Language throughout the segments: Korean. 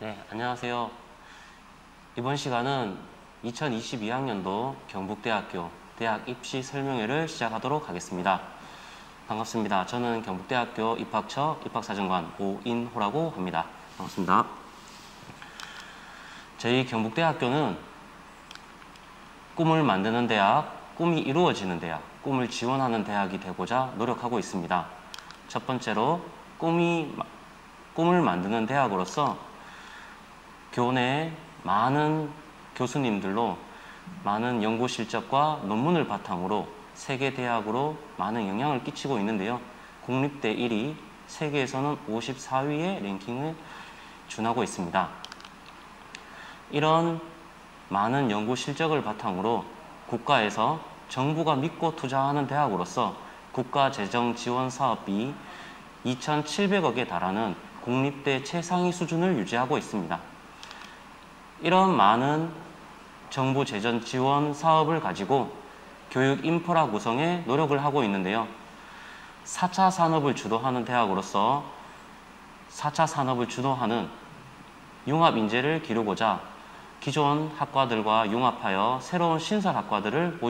네, 안녕하세요. 이번 시간은 2022학년도 경북대학교 대학 입시 설명회를 시작하도록 하겠습니다. 반갑습니다. 저는 경북대학교 입학처 입학사정관 오인호라고 합니다. 반갑습니다. 저희 경북대학교는 꿈을 만드는 대학, 꿈이 이루어지는 대학, 꿈을 지원하는 대학이 되고자 노력하고 있습니다. 첫 번째로 꿈을 만드는 대학으로서 교내 많은 교수님들로 많은 연구 실적과 논문을 바탕으로 세계 대학으로 많은 영향을 끼치고 있는데요. 국립대 1위, 세계에서는 54위의 랭킹을 준하고 있습니다. 이런 많은 연구 실적을 바탕으로 국가에서 정부가 믿고 투자하는 대학으로서 국가재정지원사업비 2,700억에 달하는 국립대 최상위 수준을 유지하고 있습니다. 이런 많은 정부 재정 지원 사업을 가지고 교육 인프라 구성에 노력을 하고 있는데요. 4차 산업을 주도하는 대학으로서 4차 산업을 주도하는 융합 인재를 기르고자 기존 학과들과 융합하여 새로운 신설 학과들을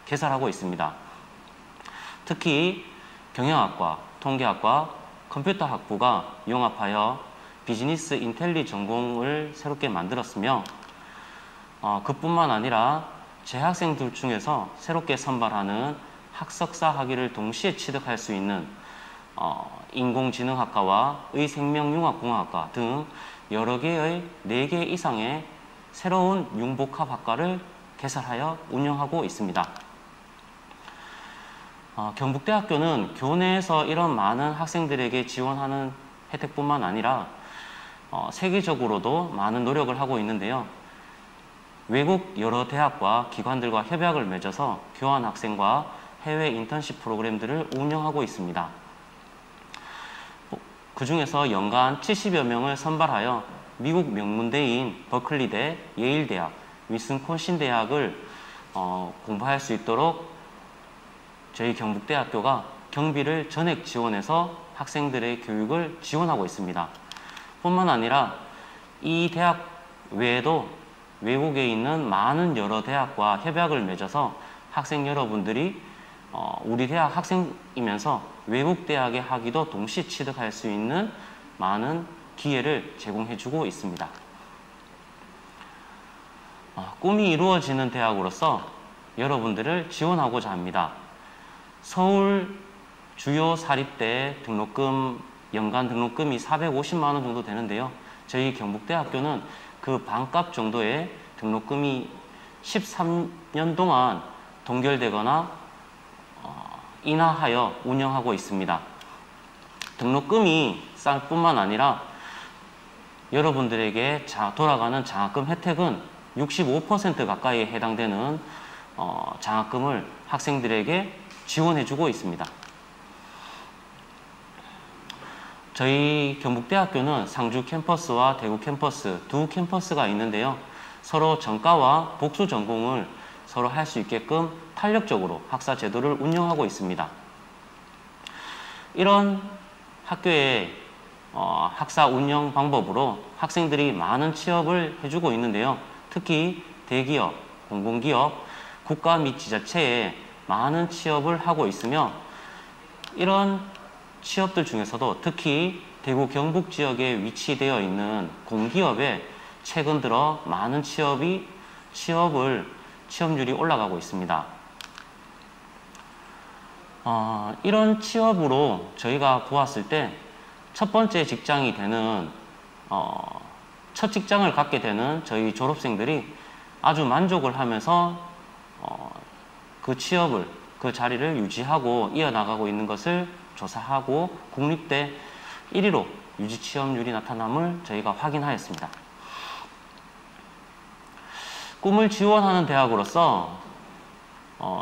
개설하고 있습니다. 특히 경영학과, 통계학과, 컴퓨터학부가 융합하여 비즈니스 인텔리 전공을 새롭게 만들었으며 그뿐만 아니라 재학생들 중에서 새롭게 선발하는 학석사 학위를 동시에 취득할 수 있는 인공지능학과와 의생명융합공학과 등 여러 개의 4개 이상의 새로운 융복합학과를 개설하여 운영하고 있습니다. 경북대학교는 교내에서 이런 많은 학생들에게 지원하는 혜택뿐만 아니라 세계적으로도 많은 노력을 하고 있는데요. 외국 여러 대학과 기관들과 협약을 맺어서 교환 학생과 해외 인턴십 프로그램들을 운영하고 있습니다. 그 중에서 연간 70여 명을 선발하여 미국 명문대인 버클리대, 예일대학, 위스콘신 대학을 공부할 수 있도록 저희 경북대학교가 경비를 전액 지원해서 학생들의 교육을 지원하고 있습니다. 뿐만 아니라 이 대학 외에도 외국에 있는 많은 여러 대학과 협약을 맺어서 학생 여러분들이 우리 대학 학생이면서 외국 대학의 학위도 동시 취득할 수 있는 많은 기회를 제공해주고 있습니다. 꿈이 이루어지는 대학으로서 여러분들을 지원하고자 합니다. 서울 주요 사립대 등록금, 연간 등록금이 450만 원 정도 되는데요. 저희 경북대학교는 그 반값 정도의 등록금이 13년 동안 동결되거나 인하하여 운영하고 있습니다. 등록금이 쌀 뿐만 아니라 여러분들에게 돌아가는 장학금 혜택은 65% 가까이에 해당되는 장학금을 학생들에게 지원해주고 있습니다. 저희 경북대학교는 상주 캠퍼스와 대구 캠퍼스 두 캠퍼스가 있는데요. 서로 전과와 복수 전공을 서로 할 수 있게끔 탄력적으로 학사 제도를 운영하고 있습니다. 이런 학교의 학사 운영 방법으로 학생들이 많은 취업을 해주고 있는데요. 특히 대기업, 공공기업, 국가 및 지자체에 많은 취업을 하고 있으며 이런 취업들 중에서도 특히 대구 경북 지역에 위치되어 있는 공기업에 최근 들어 많은 취업률이 올라가고 있습니다. 이런 취업으로 저희가 보았을 때 첫 번째 직장이 되는 첫 직장을 갖게 되는 저희 졸업생들이 아주 만족을 하면서 그 자리를 유지하고 이어나가고 있는 것을 조사하고 국립대 1위로 유지 취업률이 나타남을 저희가 확인하였습니다. 꿈을 지원하는 대학으로서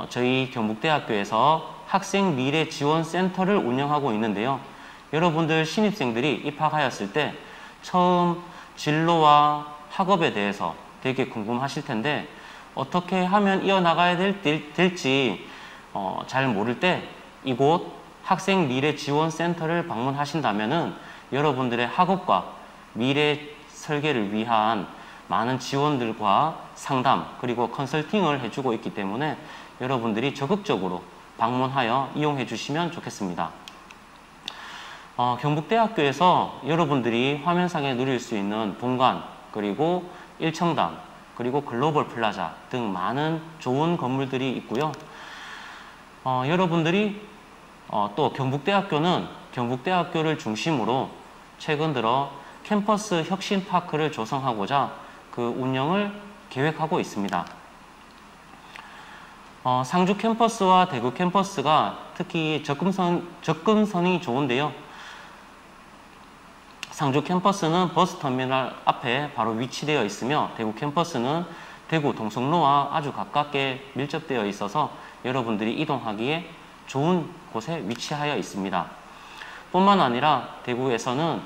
저희 경북대학교에서 학생 미래 지원 센터를 운영하고 있는데요. 여러분들 신입생들이 입학하였을 때 처음 진로와 학업에 대해서 되게 궁금하실 텐데 어떻게 하면 이어나가야 될지 잘 모를 때 이곳 학생 미래 지원 센터를 방문하신다면은 여러분들의 학업과 미래 설계를 위한 많은 지원들과 상담 그리고 컨설팅을 해주고 있기 때문에 여러분들이 적극적으로 방문하여 이용해 주시면 좋겠습니다. 경북대학교에서 여러분들이 화면상에 누릴 수 있는 본관, 그리고 일청당, 그리고 글로벌 플라자 등 많은 좋은 건물들이 있고요. 여러분들이 또 경북대학교는 경북대학교를 중심으로 최근 들어 캠퍼스 혁신파크를 조성하고자 그 운영을 계획하고 있습니다. 상주 캠퍼스와 대구 캠퍼스가 특히 접근성이 좋은데요. 상주 캠퍼스는 버스터미널 앞에 바로 위치되어 있으며 대구 캠퍼스는 대구 동성로와 아주 가깝게 밀접되어 있어서 여러분들이 이동하기에 좋은 곳에 위치하여 있습니다. 뿐만 아니라 대구에서는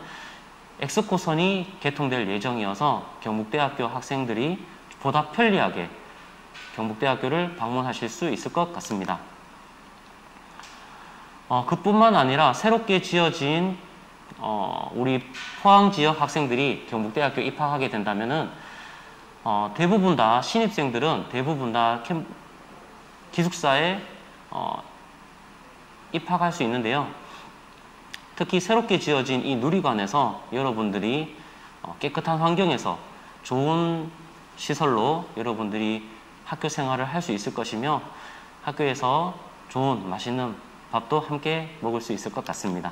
엑스코선이 개통될 예정이어서 경북대학교 학생들이 보다 편리하게 경북대학교를 방문하실 수 있을 것 같습니다. 그뿐만 아니라 새롭게 지어진 우리 포항 지역 학생들이 경북대학교 입학하게 된다면은 대부분 다 신입생들은 대부분 다 기숙사에 입학할 수 있는데요. 특히 새롭게 지어진 이 누리관에서 여러분들이 깨끗한 환경에서 좋은 시설로 여러분들이 학교 생활을 할 수 있을 것이며 학교에서 좋은 맛있는 밥도 함께 먹을 수 있을 것 같습니다.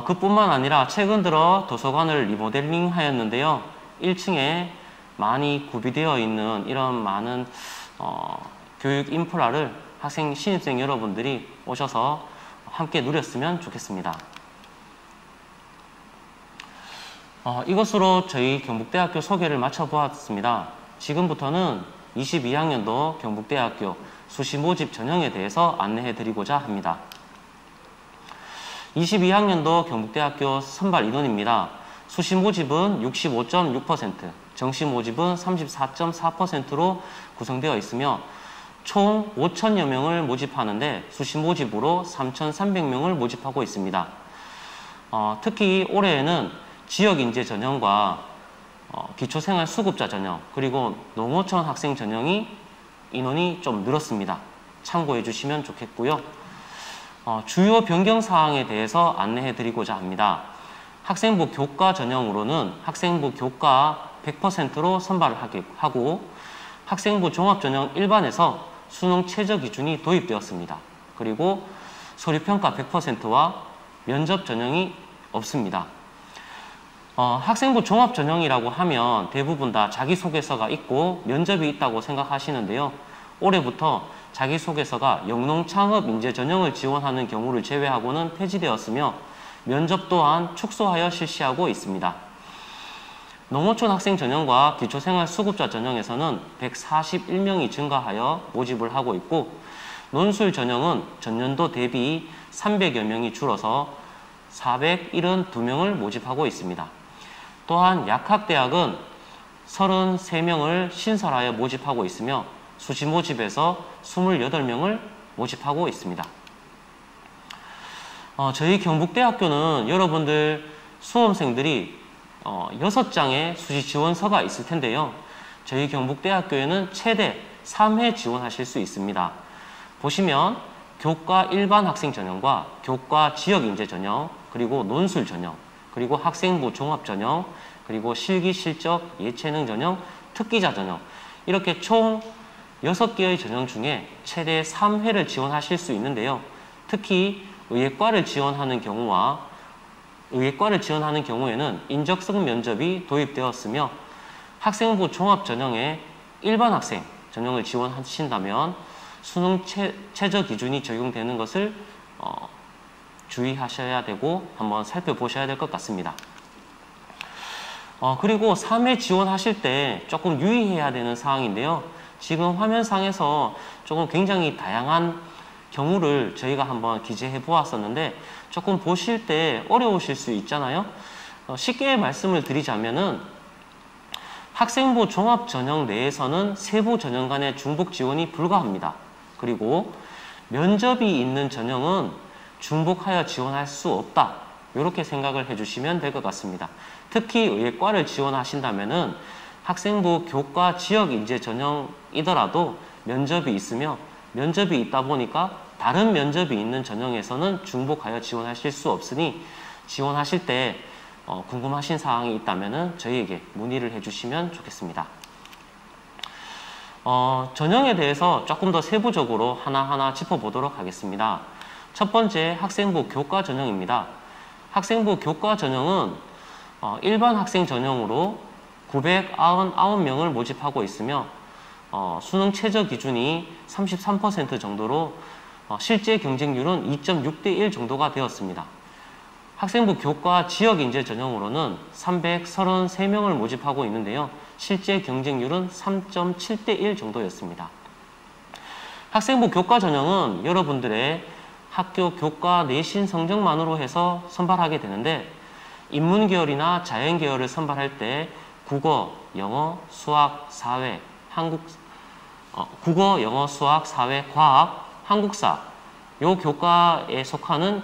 그뿐만 아니라 최근 들어 도서관을 리모델링 하였는데요. 1층에 많이 구비되어 있는 이런 많은 교육 인프라를 학생, 신입생 여러분들이 오셔서 함께 누렸으면 좋겠습니다. 이것으로 저희 경북대학교 소개를 마쳐보았습니다. 지금부터는 22학년도 경북대학교 수시 모집 전형에 대해서 안내해 드리고자 합니다. 22학년도 경북대학교 선발 인원입니다. 수시 모집은 65.6%, 정시 모집은 34.4%로 구성되어 있으며 총 5,000여 명을 모집하는데 수시 모집으로 3,300명을 모집하고 있습니다. 특히 올해에는 지역인재 전형과 기초생활 수급자 전형, 그리고 농어촌 학생 전형이 인원이 좀 늘었습니다. 참고해 주시면 좋겠고요. 주요 변경 사항에 대해서 안내해 드리고자 합니다. 학생부 교과 전형으로는 학생부 교과 100%로 선발을 하고 학생부 종합 전형 일반에서 수능 최저 기준이 도입되었습니다. 그리고 서류평가 100%와 면접 전형이 없습니다. 학생부 종합 전형이라고 하면 대부분 다 자기소개서가 있고 면접이 있다고 생각하시는데요. 올해부터 자기소개서가 영농창업인재 전형을 지원하는 경우를 제외하고는 폐지되었으며 면접 또한 축소하여 실시하고 있습니다. 농어촌 학생 전형과 기초생활 수급자 전형에서는 141명이 증가하여 모집을 하고 있고 논술 전형은 전년도 대비 300여 명이 줄어서 472명을 모집하고 있습니다. 또한 약학대학은 33명을 신설하여 모집하고 있으며 수시 모집에서 28명을 모집하고 있습니다. 저희 경북대학교는 여러분들 수험생들이 6장의 수시 지원서가 있을 텐데요. 저희 경북대학교에는 최대 3회 지원하실 수 있습니다. 보시면 교과 일반 학생 전형과 교과 지역인재 전형, 그리고 논술 전형, 그리고 학생부 종합 전형, 그리고 실기 실적 예체능 전형, 특기자 전형, 이렇게 총 6개의 전형 중에 최대 3회를 지원하실 수 있는데요. 특히 의예과를 지원하는 경우에는 인적성 면접이 도입되었으며 학생부 종합 전형에 일반 학생 전형을 지원하신다면 수능 최저 기준이 적용되는 것을 주의하셔야 되고 한번 살펴보셔야 될 것 같습니다. 그리고 3회 지원하실 때 조금 유의해야 되는 사항인데요. 지금 화면상에서 조금 굉장히 다양한 경우를 저희가 한번 기재해 보았었는데 조금 보실 때 어려우실 수 있잖아요. 쉽게 말씀을 드리자면은 학생부 종합 전형 내에서는 세부 전형 간의 중복 지원이 불가합니다. 그리고 면접이 있는 전형은 중복하여 지원할 수 없다. 이렇게 생각을 해주시면 될 것 같습니다. 특히 의예과를 지원하신다면은 학생부 교과 지역 인재 전형이더라도 면접이 있으며 면접이 있다 보니까 다른 면접이 있는 전형에서는 중복하여 지원하실 수 없으니 지원하실 때 궁금하신 사항이 있다면은 저희에게 문의를 해주시면 좋겠습니다. 전형에 대해서 조금 더 세부적으로 하나하나 짚어보도록 하겠습니다. 첫 번째, 학생부 교과 전형입니다. 학생부 교과 전형은 일반 학생 전형으로 999명을 모집하고 있으며 수능 최저 기준이 33% 정도로 실제 경쟁률은 2.6대 1 정도가 되었습니다. 학생부 교과 지역 인재 전형으로는 333명을 모집하고 있는데요. 실제 경쟁률은 3.7대 1 정도였습니다. 학생부 교과 전형은 여러분들의 학교 교과 내신 성적만으로 해서 선발하게 되는데 인문 계열이나 자연 계열을 선발할 때 국어, 영어, 수학, 사회, 과학, 한국사 이 교과에 속하는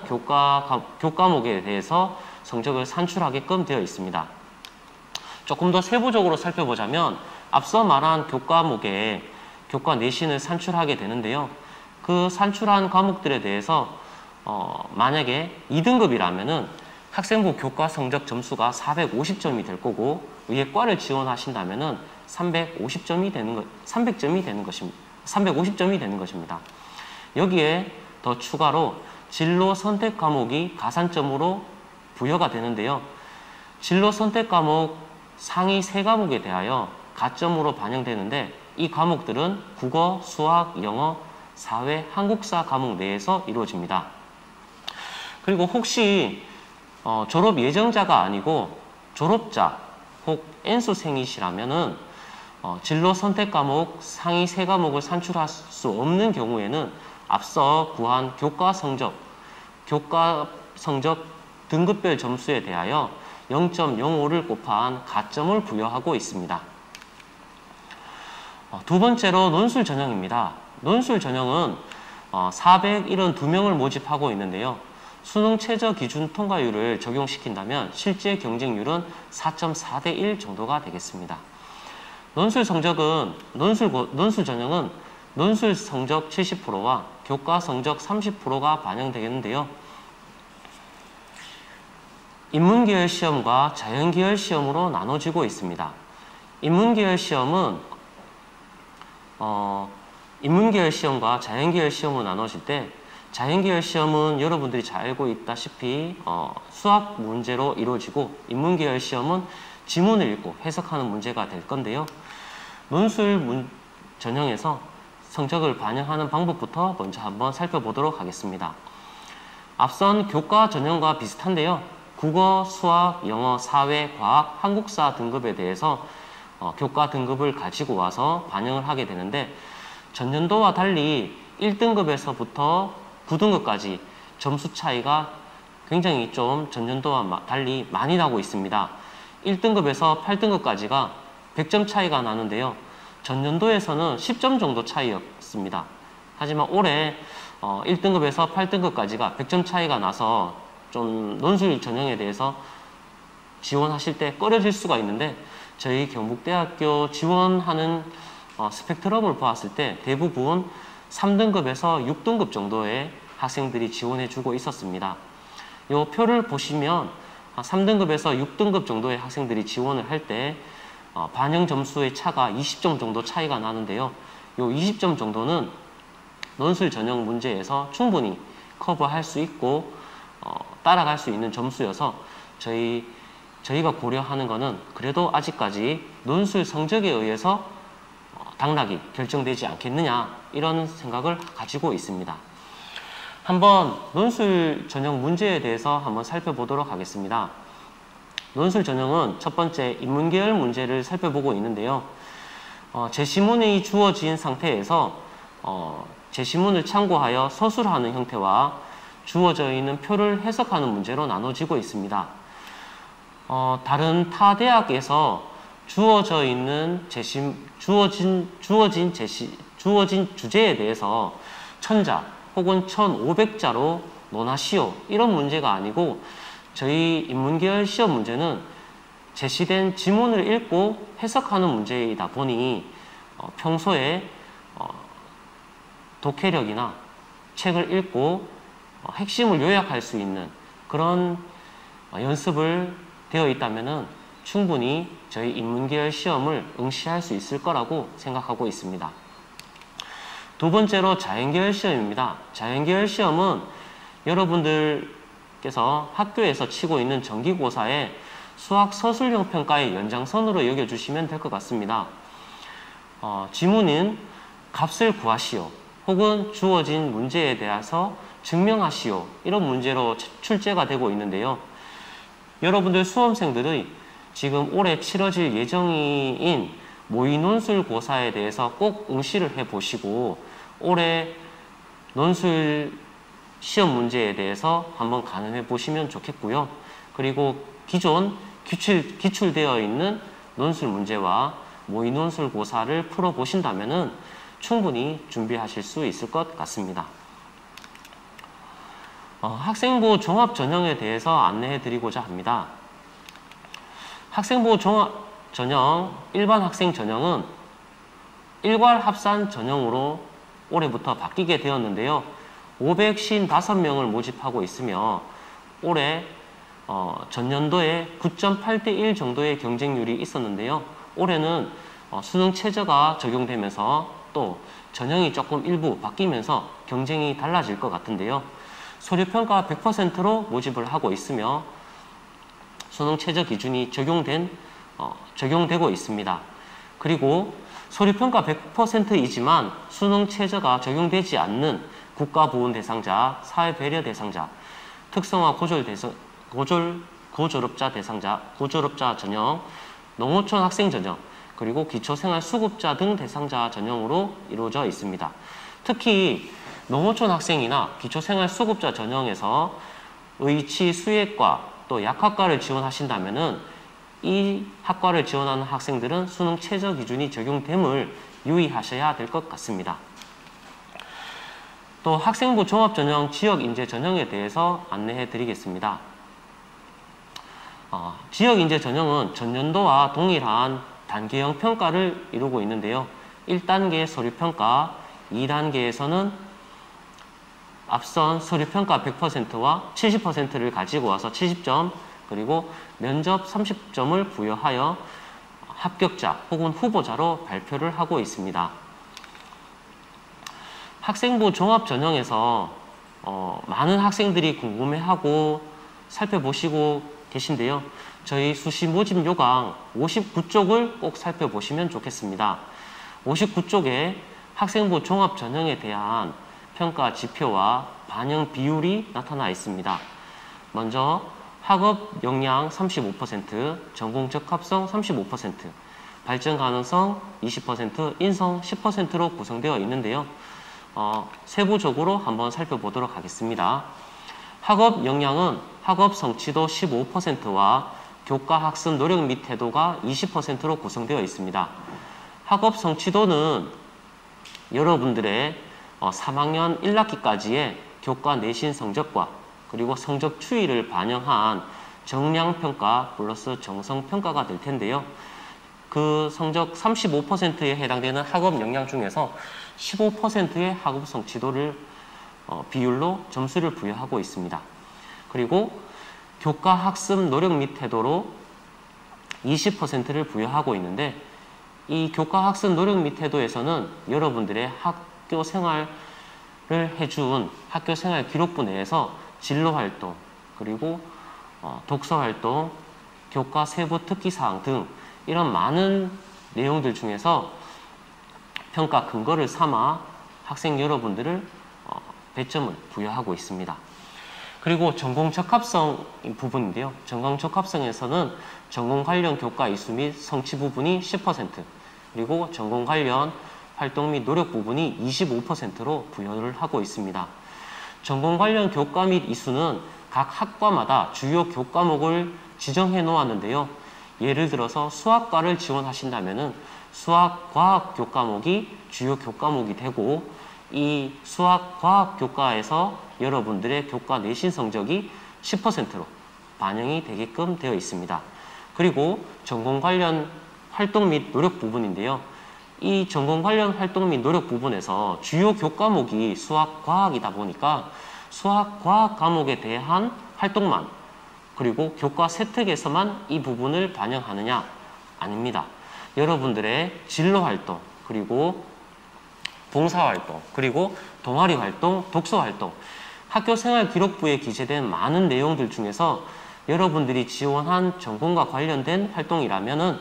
교과목에 대해서 성적을 산출하게끔 되어 있습니다. 조금 더 세부적으로 살펴보자면 앞서 말한 교과목에 교과 내신을 산출하게 되는데요. 그 산출한 과목들에 대해서 만약에 2등급이라면은 학생부 교과 성적 점수가 450점이 될 거고 의예과를 지원하신다면은 350점이 되는 것입니다. 여기에 더 추가로 진로 선택 과목이 가산점으로 부여가 되는데요. 진로 선택 과목 상위 3과목에 대하여 가점으로 반영되는데 이 과목들은 국어, 수학, 영어, 사회, 한국사 과목 내에서 이루어집니다. 그리고 혹시 졸업 예정자가 아니고 졸업자 혹 N수생이시라면은 진로 선택 과목 상위 3과목을 산출할 수 없는 경우에는 앞서 구한 교과 성적 등급별 점수에 대하여 0.05를 곱한 가점을 부여하고 있습니다. 두 번째로 논술 전형입니다. 논술 전형은 472명을 모집하고 있는데요. 수능 최저 기준 통과율을 적용시킨다면 실제 경쟁률은 4.4대 1 정도가 되겠습니다. 논술 전형은 논술 성적 70%와 교과 성적 30%가 반영되겠는데요. 인문계열 시험과 자연계열 시험으로 나눠지고 있습니다. 인문계열 시험과 자연계열 시험으로 나눠질 때 자연계열 시험은 여러분들이 잘 알고 있다시피 수학 문제로 이루어지고 인문계열 시험은 지문을 읽고 해석하는 문제가 될 건데요. 논술 전형에서 성적을 반영하는 방법부터 먼저 한번 살펴보도록 하겠습니다. 앞선 교과 전형과 비슷한데요. 국어, 수학, 영어, 사회, 과학, 한국사 등급에 대해서 교과 등급을 가지고 와서 반영을 하게 되는데 전년도와 달리 1등급에서부터 9등급까지 점수 차이가 굉장히 좀 전년도와 달리 많이 나고 있습니다. 1등급에서 8등급까지가 100점 차이가 나는데요. 전년도에서는 10점 정도 차이였습니다. 하지만 올해 1등급에서 8등급까지가 100점 차이가 나서 좀 논술 전형에 대해서 지원하실 때 꺼려질 수가 있는데 저희 경북대학교 지원하는 스펙트럼을 보았을 때 대부분 3등급에서 6등급 정도의 학생들이 지원해주고 있었습니다. 이 표를 보시면 3등급에서 6등급 정도의 학생들이 지원을 할 때 반영 점수의 차가 20점 정도 차이가 나는데요. 이 20점 정도는 논술 전형 문제에서 충분히 커버할 수 있고 따라갈 수 있는 점수여서 저희가 고려하는 것은 그래도 아직까지 논술 성적에 의해서 당락이 결정되지 않겠느냐 이런 생각을 가지고 있습니다. 한번 논술 전형 문제에 대해서 한번 살펴보도록 하겠습니다. 논술 전형은 첫 번째 인문계열 문제를 살펴보고 있는데요. 제시문이 주어진 상태에서 제시문을 참고하여 서술하는 형태와 주어져 있는 표를 해석하는 문제로 나눠지고 있습니다. 다른 타 대학에서 주어진 주제에 대해서 1000자 혹은 1500자로 논하시오 이런 문제가 아니고 저희 인문계열 시험 문제는 제시된 지문을 읽고 해석하는 문제이다 보니 평소에 독해력이나 책을 읽고 핵심을 요약할 수 있는 그런 연습을 되어 있다면 충분히 저희 인문계열 시험을 응시할 수 있을 거라고 생각하고 있습니다. 두 번째로 자연계열 시험입니다. 자연계열 시험은 여러분들께서 학교에서 치고 있는 정기고사의 수학 서술형 평가의 연장선으로 여겨주시면 될 것 같습니다. 지문은 값을 구하시오 혹은 주어진 문제에 대해서 증명하시오 이런 문제로 출제가 되고 있는데요. 여러분들 수험생들의 지금 올해 치러질 예정인 모의논술고사에 대해서 꼭 응시를 해보시고 올해 논술 시험 문제에 대해서 한번 가늠해 보시면 좋겠고요. 그리고 기존 기출되어 있는 논술 문제와 모의논술고사를 풀어보신다면 충분히 준비하실 수 있을 것 같습니다. 학생부 종합전형에 대해서 안내해 드리고자 합니다. 학생부 종합전형, 일반 학생 전형은 일괄 합산 전형으로 올해부터 바뀌게 되었는데요. 555명을 모집하고 있으며 올해 전년도에 9.8대1 정도의 경쟁률이 있었는데요. 올해는 수능 최저가 적용되면서 또 전형이 조금 일부 바뀌면서 경쟁이 달라질 것 같은데요. 서류평가 100%로 모집을 하고 있으며 수능 최저 기준이 적용되고 있습니다. 그리고 서류평가 100%이지만 수능 최저가 적용되지 않는 국가보훈 대상자, 사회배려 대상자, 특성화 고졸업자 대상자, 고졸업자 전형, 농어촌 학생 전형, 그리고 기초생활수급자 등 대상자 전형으로 이루어져 있습니다. 특히 농어촌 학생이나 기초생활수급자 전형에서 의치, 수의과, 또 약학과를 지원하신다면 이 학과를 지원하는 학생들은 수능 최저 기준이 적용됨을 유의하셔야 될 것 같습니다. 또 학생부 종합전형, 지역인재 전형에 대해서 안내해 드리겠습니다. 지역인재 전형은 전년도와 동일한 단계형 평가를 이루고 있는데요. 1단계 서류평가, 2단계에서는 앞선 서류평가 100%와 70%를 가지고 와서 70점, 그리고 면접 30점을 부여하여 합격자 혹은 후보자로 발표를 하고 있습니다. 학생부 종합전형에서 많은 학생들이 궁금해하고 살펴보시고 계신데요. 저희 수시 모집 요강 59쪽을 꼭 살펴보시면 좋겠습니다. 59쪽에 학생부 종합전형에 대한 평가 지표와 반영 비율이 나타나 있습니다. 먼저 학업 역량 35%, 전공 적합성 35%, 발전 가능성 20%, 인성 10%로 구성되어 있는데요. 세부적으로 한번 살펴보도록 하겠습니다. 학업 역량은 학업 성취도 15%와 교과 학습 노력 및 태도가 20%로 구성되어 있습니다. 학업 성취도는 여러분들의 3학년 1학기까지의 교과 내신 성적과 그리고 성적 추이를 반영한 정량평가 플러스 정성평가가 될 텐데요. 그 성적 35%에 해당되는 학업 역량 중에서 15%의 학업 성취도를 비율로 점수를 부여하고 있습니다. 그리고 교과 학습 노력 및 태도로 20%를 부여하고 있는데 이 교과 학습 노력 및 태도에서는 여러분들의 학교 생활을 해준 학교 생활 기록부 내에서 진로활동, 그리고 독서활동, 교과 세부 특기사항 등 이런 많은 내용들 중에서 평가 근거를 삼아 학생 여러분들을 배점을 부여하고 있습니다. 그리고 전공 적합성 부분인데요. 전공 적합성에서는 전공 관련 교과 이수 및 성취 부분이 10%, 그리고 전공 관련 활동 및 노력 부분이 25%로 부여를 하고 있습니다. 전공 관련 교과 및 이수는 각 학과마다 주요 교과목을 지정해 놓았는데요. 예를 들어서 수학과를 지원하신다면 수학, 과학 교과목이 주요 교과목이 되고 이 수학, 과학 교과에서 여러분들의 교과 내신 성적이 10%로 반영이 되게끔 되어 있습니다. 그리고 전공 관련 활동 및 노력 부분인데요. 이 전공 관련 활동 및 노력 부분에서 주요 교과목이 수학, 과학이다 보니까 수학, 과학 과목에 대한 활동만 그리고 교과 세특에서만 이 부분을 반영하느냐? 아닙니다. 여러분들의 진로 활동, 그리고 봉사 활동, 그리고 동아리 활동, 독서 활동, 학교 생활 기록부에 기재된 많은 내용들 중에서 여러분들이 지원한 전공과 관련된 활동이라면은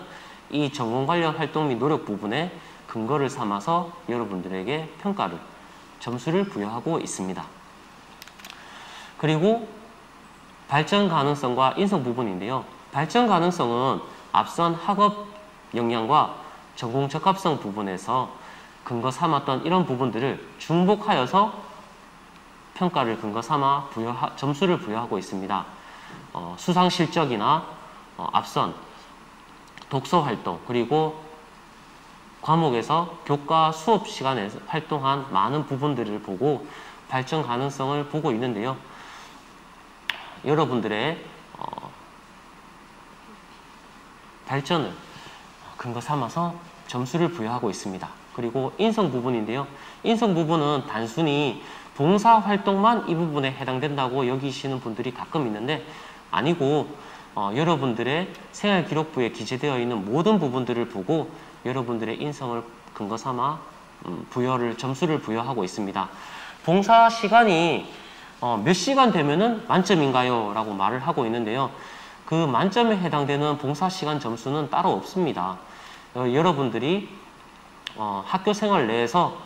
이 전공 관련 활동 및 노력 부분에 근거를 삼아서 여러분들에게 평가를, 점수를 부여하고 있습니다. 그리고 발전 가능성과 인성 부분인데요. 발전 가능성은 앞선 학업 역량과 전공 적합성 부분에서 근거 삼았던 이런 부분들을 중복하여서 평가를 근거 삼아 점수를 부여하고 있습니다. 수상 실적이나 앞선 독서 활동, 그리고 과목에서 교과 수업 시간에 활동한 많은 부분들을 보고 발전 가능성을 보고 있는데요. 여러분들의 발전을 근거 삼아서 점수를 부여하고 있습니다. 그리고 인성 부분인데요. 인성 부분은 단순히 봉사활동만 이 부분에 해당된다고 여기시는 분들이 가끔 있는데 아니고 여러분들의 생활기록부에 기재되어 있는 모든 부분들을 보고 여러분들의 인성을 근거 삼아 점수를 부여하고 있습니다. 봉사 시간이 몇 시간 되면은 만점인가요? 라고 말을 하고 있는데요. 그 만점에 해당되는 봉사 시간 점수는 따로 없습니다. 여러분들이 학교 생활 내에서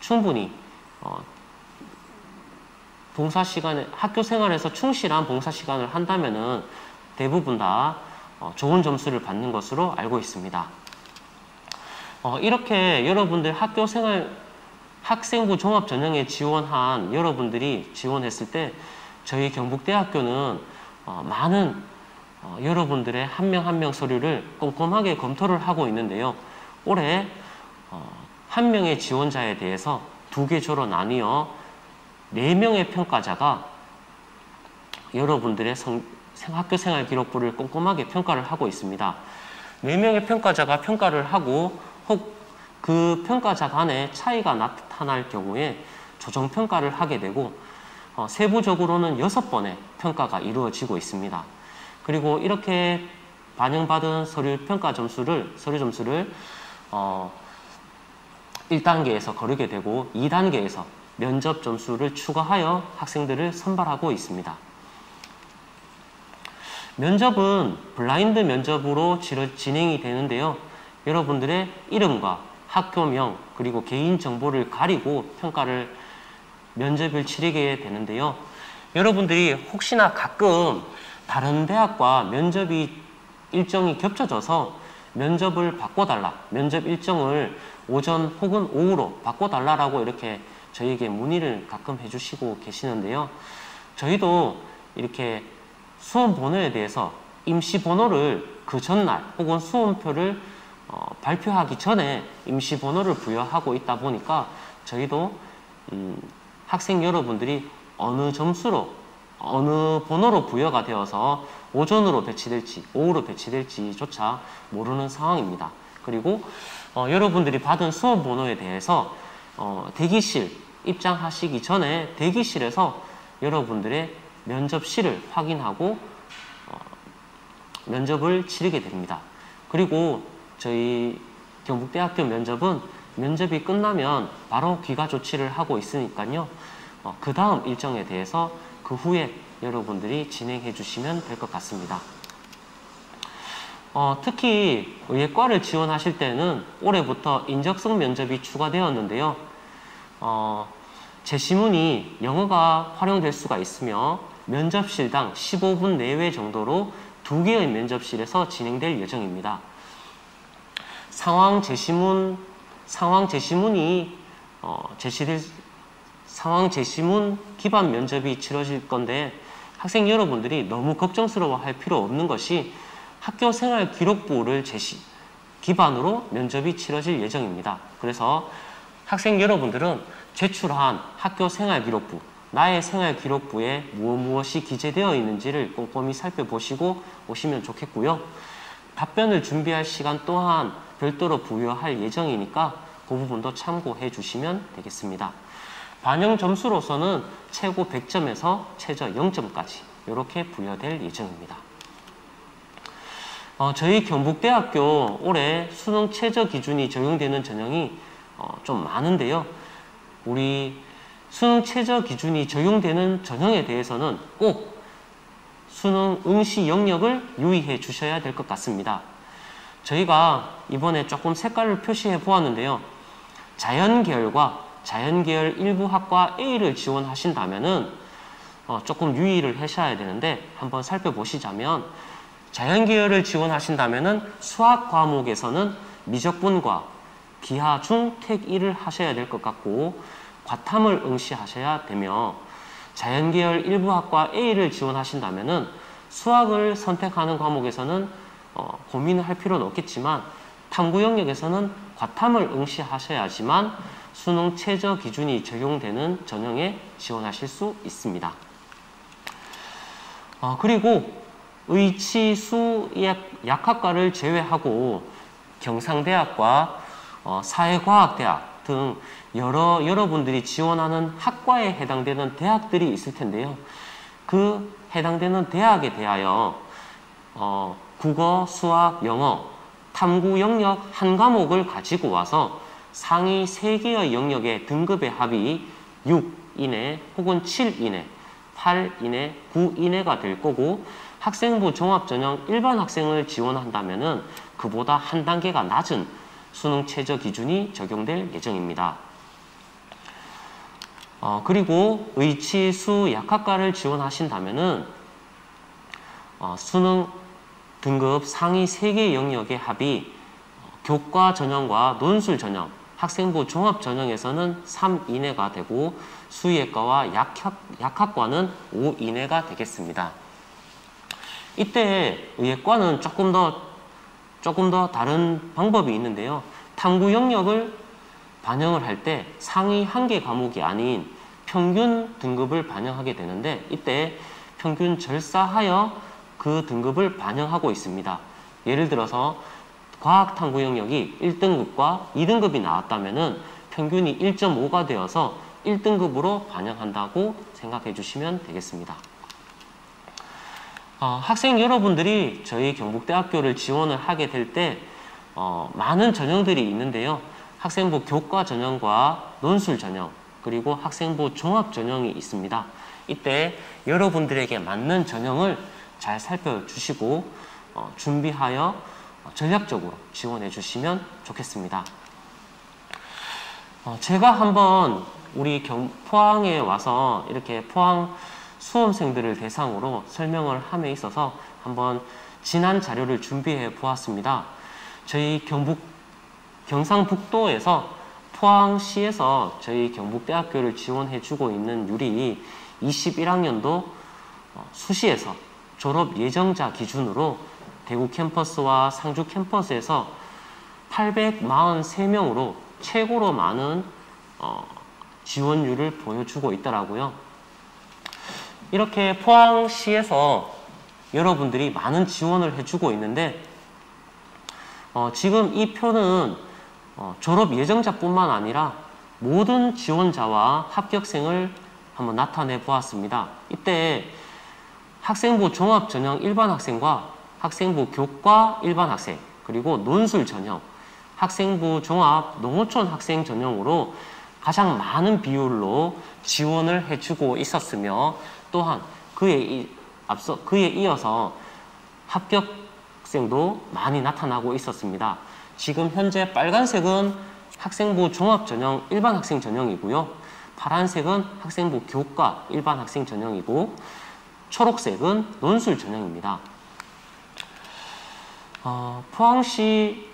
충분히 봉사 시간에 학교 생활에서 충실한 봉사 시간을 한다면은 대부분 다 좋은 점수를 받는 것으로 알고 있습니다. 이렇게 여러분들 학교 생활 학생부 종합 전형에 지원한 여러분들이 지원했을 때 저희 경북대학교는 많은 여러분들의 한 명 한 명 서류를 꼼꼼하게 검토를 하고 있는데요. 올해 한 명의 지원자에 대해서 2개 조로 나뉘어 4명의 평가자가 여러분들의 학교 생활 기록부를 꼼꼼하게 평가를 하고 있습니다. 4명의 평가자가 평가를 하고 혹 그 평가자 간에 차이가 나타날 경우에 조정평가를 하게 되고 세부적으로는 6번의 평가가 이루어지고 있습니다. 그리고 이렇게 반영받은 서류 점수를 1단계에서 거르게 되고 2단계에서 면접 점수를 추가하여 학생들을 선발하고 있습니다. 면접은 블라인드 면접으로 진행이 되는데요. 여러분들의 이름과 학교명 그리고 개인정보를 가리고 면접을 치르게 되는데요. 여러분들이 혹시나 가끔 다른 대학과 면접이 일정이 겹쳐져서 면접을 바꿔달라, 면접 일정을 오전 혹은 오후로 바꿔달라라고 이렇게 저희에게 문의를 가끔 해주시고 계시는데요. 저희도 이렇게 수험 번호에 대해서 임시 번호를 그 전날 혹은 수험표를 발표하기 전에 임시 번호를 부여하고 있다 보니까 저희도 학생 여러분들이 어느 번호로 부여가 되어서 오전으로 배치될지 오후로 배치될지조차 모르는 상황입니다. 그리고 여러분들이 받은 수험 번호에 대해서 대기실 입장하시기 전에 대기실에서 여러분들의 면접실을 확인하고 면접을 치르게 됩니다. 그리고 저희 경북대학교 면접은 면접이 끝나면 바로 귀가 조치를 하고 있으니까요. 그 다음 일정에 대해서 그 후에 여러분들이 진행해 주시면 될 것 같습니다. 특히 의예과를 지원하실 때는 올해부터 인적성 면접이 추가되었는데요. 제시문이 영어가 활용될 수가 있으며 면접실당 15분 내외 정도로 2개의 면접실에서 진행될 예정입니다. 상황 제시문이 상황 제시문 기반 면접이 치러질 건데 학생 여러분들이 너무 걱정스러워할 필요 없는 것이 학교 생활 기록부를 기반으로 면접이 치러질 예정입니다. 그래서 학생 여러분들은 제출한 학교 생활 기록부 나의 생활기록부에 무엇이 기재되어 있는지를 꼼꼼히 살펴보시고 오시면 좋겠고요. 답변을 준비할 시간 또한 별도로 부여할 예정이니까 그 부분도 참고해 주시면 되겠습니다. 반영 점수로서는 최고 100점에서 최저 0점까지 이렇게 부여될 예정입니다. 저희 경북대학교 올해 수능 최저 기준이 적용되는 전형이 좀 많은데요. 우리 수능 최저 기준이 적용되는 전형에 대해서는 꼭 수능 응시 영역을 유의해 주셔야 될 것 같습니다. 저희가 이번에 조금 색깔을 표시해 보았는데요. 자연계열과 자연계열 일부 학과 A를 지원하신다면은 조금 유의를 하셔야 되는데 한번 살펴보시자면 자연계열을 지원하신다면은 수학 과목에서는 미적분과 기하, 중, 택 1을 하셔야 될 것 같고 과탐을 응시하셔야 되며 자연계열 일부 학과 A를 지원하신다면은 수학을 선택하는 과목에서는 고민을 할 필요는 없겠지만 탐구 영역에서는 과탐을 응시하셔야지만 수능 최저 기준이 적용되는 전형에 지원하실 수 있습니다. 그리고 의치, 수, 약학과를 제외하고 경상대학과 사회과학대학 등 여러분들이 지원하는 학과에 해당되는 대학들이 있을 텐데요. 그 해당되는 대학에 대하여 국어, 수학, 영어, 탐구 영역 한 과목을 가지고 와서 상위 3개의 영역의 등급의 합이 6 이내 혹은 7 이내, 8 이내, 9 이내가 될 거고 학생부 종합전형 일반 학생을 지원한다면은 그보다 한 단계가 낮은 수능 최저 기준이 적용될 예정입니다. 그리고 의치, 수, 약학과를 지원하신다면은 수능 등급 상위 3개 영역의 합이 교과 전형과 논술 전형, 학생부 종합 전형에서는 3 이내가 되고 수의학과와 약학과는 5 이내가 되겠습니다. 이때 의학과는 조금 더 다른 방법이 있는데요. 탐구 영역을 반영을 할 때 상위 1개 과목이 아닌 평균 등급을 반영하게 되는데 이때 평균 절사하여 그 등급을 반영하고 있습니다. 예를 들어서 과학 탐구 영역이 1등급과 2등급이 나왔다면은 평균이 1.5가 되어서 1등급으로 반영한다고 생각해 주시면 되겠습니다. 학생 여러분들이 저희 경북대학교를 지원을 하게 될 때 많은 전형들이 있는데요. 학생부 교과 전형과 논술 전형 그리고 학생부 종합 전형이 있습니다. 이때 여러분들에게 맞는 전형을 잘 살펴주시고 준비하여 전략적으로 지원해 주시면 좋겠습니다. 제가 한번 우리 포항에 와서 이렇게 포항 수험생들을 대상으로 설명을 함에 있어서 한번 지난 자료를 준비해 보았습니다. 저희 경상북도에서 포항시에서 저희 경북대학교를 지원해 주고 있는 율이 21학년도 수시에서 졸업 예정자 기준으로 대구 캠퍼스와 상주 캠퍼스에서 843명으로 최고로 많은 지원율을 보여주고 있더라고요. 이렇게 포항시에서 여러분들이 많은 지원을 해주고 있는데 지금 이 표는 졸업 예정자뿐만 아니라 모든 지원자와 합격생을 한번 나타내 보았습니다. 이때 학생부 종합 전형 일반 학생과 학생부 교과 일반 학생 그리고 논술 전형 학생부 종합 농어촌 학생 전형으로 가장 많은 비율로 지원을 해주고 있었으며 또한 그에 이어서 합격생도 많이 나타나고 있었습니다. 지금 현재 빨간색은 학생부 종합 전형 일반 학생 전형이고요. 파란색은 학생부 교과 일반 학생 전형이고 초록색은 논술 전형입니다. 포항시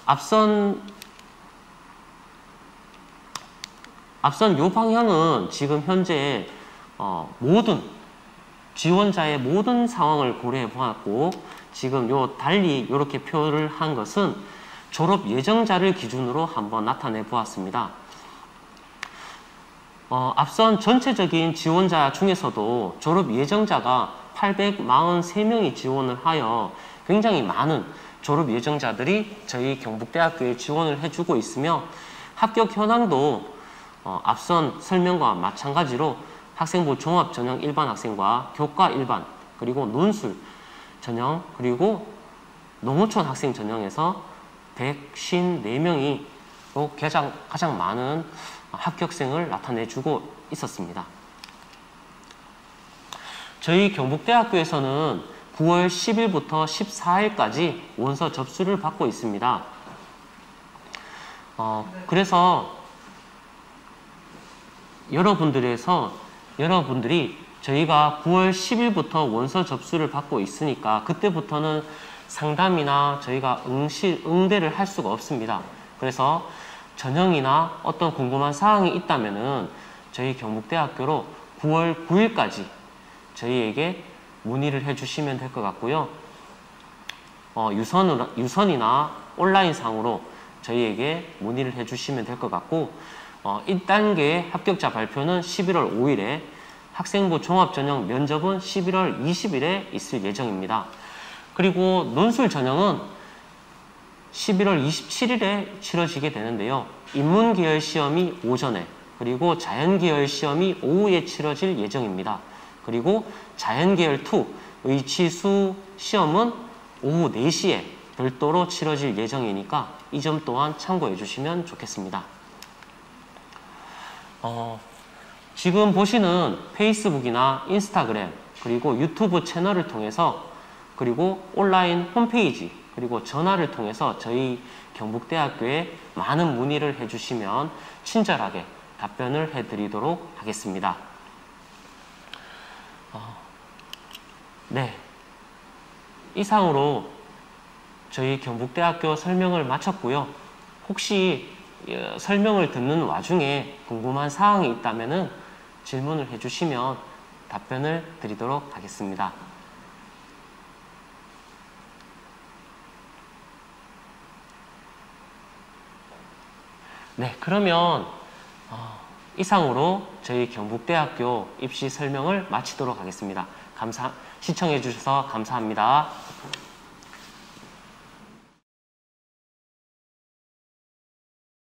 앞선 요 방향은 지금 현재 모든 지원자의 모든 상황을 고려해 보았고 지금 요 달리 이렇게 표를 한 것은 졸업 예정자를 기준으로 한번 나타내 보았습니다. 앞선 전체적인 지원자 중에서도 졸업 예정자가 843명이 지원을 하여 굉장히 많은 졸업 예정자들이 저희 경북대학교에 지원을 해주고 있으며 합격 현황도 앞선 설명과 마찬가지로 학생부 종합 전형 일반 학생과 교과 일반 그리고 논술 전형 그리고 농어촌 학생 전형에서 154명이 가장 많은 합격생을 나타내주고 있었습니다. 저희 경북대학교에서는 9월 10일부터 14일까지 원서 접수를 받고 있습니다. 그래서 여러분들이 저희가 9월 10일부터 원서 접수를 받고 있으니까 그때부터는 상담이나 저희가 응대를 할 수가 없습니다. 그래서 전형이나 어떤 궁금한 사항이 있다면은 저희 경북대학교로 9월 9일까지 저희에게 문의를 해주시면 될 것 같고요. 유선이나 온라인상으로 저희에게 문의를 해주시면 될 것 같고 1단계 합격자 발표는 11월 5일에 학생부 종합전형 면접은 11월 20일에 있을 예정입니다. 그리고 논술 전형은 11월 27일에 치러지게 되는데요. 인문계열 시험이 오전에 그리고 자연계열 시험이 오후에 치러질 예정입니다. 그리고 자연계열 2 의치수 시험은 오후 4시에 별도로 치러질 예정이니까 이 점 또한 참고해 주시면 좋겠습니다. 지금 보시는 페이스북이나 인스타그램 그리고 유튜브 채널을 통해서 그리고 온라인 홈페이지 그리고 전화를 통해서 저희 경북대학교에 많은 문의를 해주시면 친절하게 답변을 해드리도록 하겠습니다. 네, 이상으로 저희 경북대학교 설명을 마쳤고요. 혹시 설명을 듣는 와중에 궁금한 사항이 있다면 질문을 해주시면 답변을 드리도록 하겠습니다. 네, 그러면 이상으로 저희 경북대학교 입시 설명을 마치도록 하겠습니다. 시청해 주셔서 감사합니다.